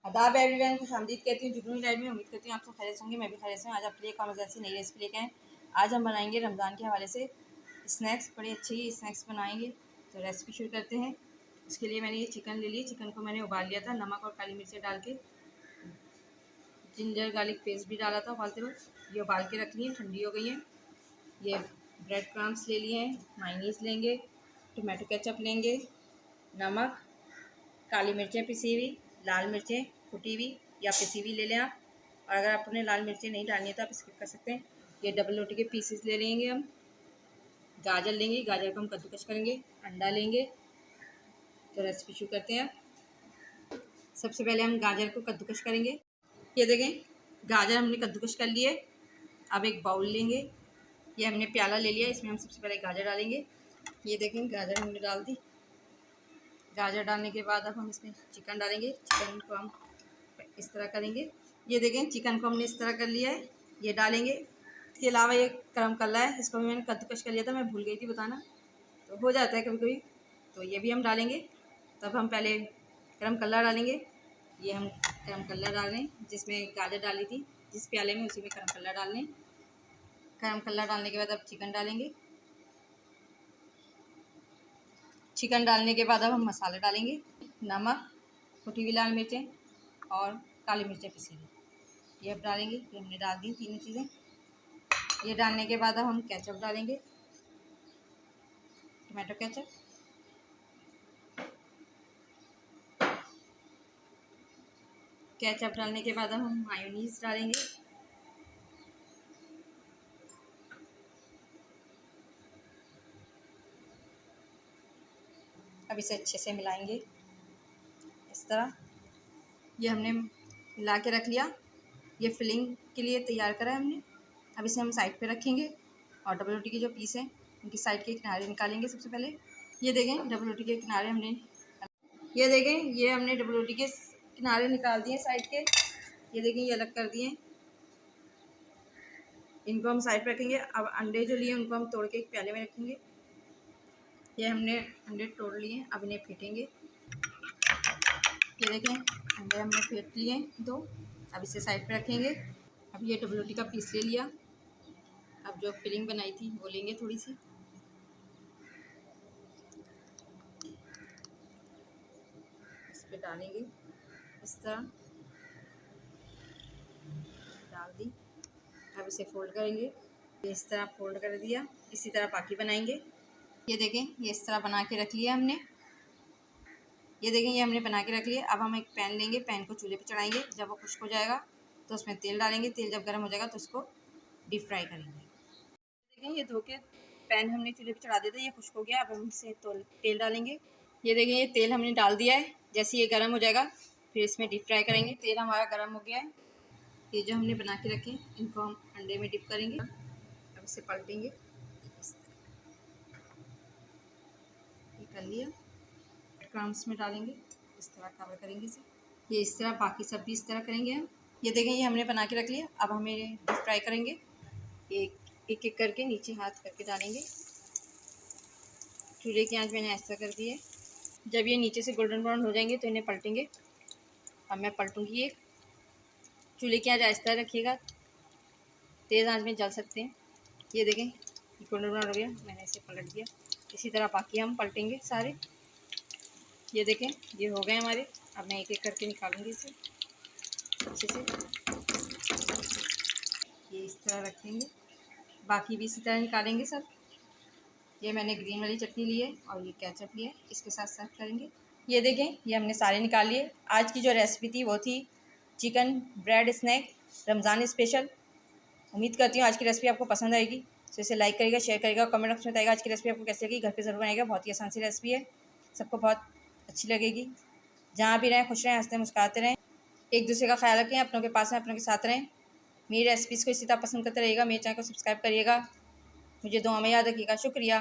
आदाब एवरीवन, खुशामदीद कहती हूँ जुगनू लाइव में। उम्मीद करती हूँ आप सब खैरियत होंगे, मैं भी खैरियत हूँ। आज आपके लिए एक मज़ेदार नई रेसिपी लेके आए। आज हम बनाएंगे रमज़ान के हवाले से स्नैक्स, बड़े अच्छे ही स्नैक्स बनाएंगे। तो रेसिपी शुरू करते हैं। इसके लिए मैंने ये चिकन ले लिया। चिकन को मैंने उबाल लिया था, नमक और काली मिर्च डाल के, जिंजर गार्लिक पेस्ट भी डाला था उबालते वक्त। ये उबाल के रख लिए, ठंडी हो गई है। ये ब्रेड क्रम्स ले लिए हैं, मायोनीज़ लेंगे, टोमेटो केचप लेंगे, नमक, काली मिर्चें पिसी हुई, लाल मिर्चें कुटी हुई या पिसी हुई ले लें आप। और अगर आपने लाल मिर्चें नहीं डालनी है तो आप स्किप कर सकते हैं। ये डबल रोटी के पीसेस ले लेंगे हम। गाजर लेंगे, गाजर को हम कद्दूकस करेंगे। अंडा लेंगे। तो रेसिपी शुरू करते हैं। सबसे पहले हम गाजर को कद्दूकस करेंगे। ये देखें, गाजर हमने कद्दूकस कर लिए। अब एक बाउल लेंगे। ये हमने प्याला ले लिया, इसमें हम सबसे पहले गाजर डालेंगे। ये देखें, गाजर हमने डाल दी। गाजर डालने के बाद अब हम इसमें चिकन डालेंगे। चिकन को हम इस तरह करेंगे। ये देखें, चिकन को हमने इस तरह कर लिया है, ये डालेंगे। इसके अलावा ये गरम कल्ला है, इसको भी मैंने कद्दूकस कर लिया था, मैं भूल गई थी बताना, तो हो जाता है कभी कभी। तो ये भी हम डालेंगे। तब हम पहले गरम कल्ला डालेंगे। ये हम गरम कल्ला डाल रहे हैं, जिसमें गाजर डाली थी जिस प्याले में, उसी में गरम कल्ला डाल लें। गरम कल्ला डालने के बाद अब चिकन डालेंगे। चिकन डालने के बाद अब हम मसाले डालेंगे। नमक, कुटी हुई लाल मिर्चें और काली मिर्चें पिसी हुई, ये अब डालेंगे। ये हमने डाल दी तीनों चीज़ें। ये डालने के बाद अब हम केचप डालेंगे, टोमेटो केचप। केचप डालने के बाद अब हम मायोनीज़ डालेंगे। अब इसे अच्छे से मिलाएंगे इस तरह। ये हमने मिला के रख लिया। ये फिलिंग के लिए तैयार करा है हमने। अब इसे हम साइड पे रखेंगे और डबल रोटी के जो पीस हैं उनकी साइड के किनारे निकालेंगे सबसे पहले। ये देखें, डबल रोटी के किनारे हमने, ये देखें, ये हमने डबल रोटी के किनारे निकाल दिए साइड के। ये देखें, ये अलग कर दिए। इनको हम साइड पे रखेंगे। अब अंडे जो लिए उनको हम तोड़ के एक प्याले में रखेंगे। ये हमने अंडे तोड़ लिए, अब इन्हें फेंटेंगे। ये देखें, अंडे हमने फेंट लिए दो। अब इसे साइड पे रखेंगे। अब ये डबल रोटी का पीस ले लिया। अब जो फिलिंग बनाई थी वो लेंगे थोड़ी सी, इस पे डालेंगे इस तरह, डाल दी। अब इसे फोल्ड करेंगे। इस तरह फोल्ड कर दिया। इसी तरह बाकी बनाएंगे। ये देखें, ये इस तरह बना के रख लिया हमने। ये देखें, ये हमने बना के रख लिया। अब हम एक पैन लेंगे, पैन को चूल्हे पे चढ़ाएंगे। जब वो खुश्क हो जाएगा तो उसमें तेल डालेंगे। तेल जब गर्म हो जाएगा तो उसको डीप फ्राई करेंगे। देखें, ये धो के पैन हमने चूल्हे पे चढ़ा दिया था, ये खुश्क हो गया। अब हम इसे तेल डालेंगे। ये देखें, ये तेल हमने डाल दिया है। जैसे ये गर्म हो जाएगा फिर इसमें डीप फ्राई करेंगे। तेल हमारा गर्म हो गया है। ये जो हमने बना के रखे इनको हम अंडे में डिप करेंगे। अब इसे पलटेंगे। ये कर लिया। क्रम्स में डालेंगे, इस तरह कवर करेंगे इसे। ये इस तरह बाकी सब भी इस तरह करेंगे हम। ये देखें, ये हमने बना के रख लिया। अब हमें डीप फ्राई करेंगे। एक एक करके नीचे हाथ करके डालेंगे। चूल्हे की आंच मैंने ऐसा कर दी है। जब ये नीचे से गोल्डन ब्राउन हो जाएंगे तो इन्हें पलटेंगे। अब मैं पलटूँगी एक। चूल्हे की आंच आहिस्ता रखिएगा, तेज़ आंच में जल सकते हैं। ये देखें, गोल्डन ब्राउन हो गया, मैंने इसे पलट दिया। इसी तरह बाकी हम पलटेंगे सारे। ये देखें, ये हो गए हमारे। अब मैं एक एक करके निकालूंगी इसे अच्छे से। ये इस तरह रखेंगे, बाकी भी इसी तरह निकालेंगे सब। ये मैंने ग्रीन वाली चटनी ली है और ये केचप ली है, इसके साथ सर्व करेंगे। ये देखें, ये हमने सारे निकाल लिए। आज की जो रेसिपी थी वो थी chicken bread snack Ramzan special. उम्मीद करती हूँ आज की रेसिपी आपको पसंद आएगी। तो इसे लाइक करिएगा, शेयर करिएगा, कमेंट बॉक्स में बताइएगा आज की रेसिपी आपको कैसी लगी। घर पे ज़रूर बनाइएगा, बहुत ही आसान सी रेसिपी है, सबको बहुत अच्छी लगेगी। जहाँ भी रहें खुश रहें, हंसते मुस्कुराते रहें, एक दूसरे का ख्याल रखें, अपनों के पास रहें, अपनों के साथ रहें। मेरी रेसिपीज़ को इसी तरह पसंद करते रहिएगा। मेरे चैनल को सब्सक्राइब करिएगा। मुझे दुआ में याद रखिएगा। शुक्रिया।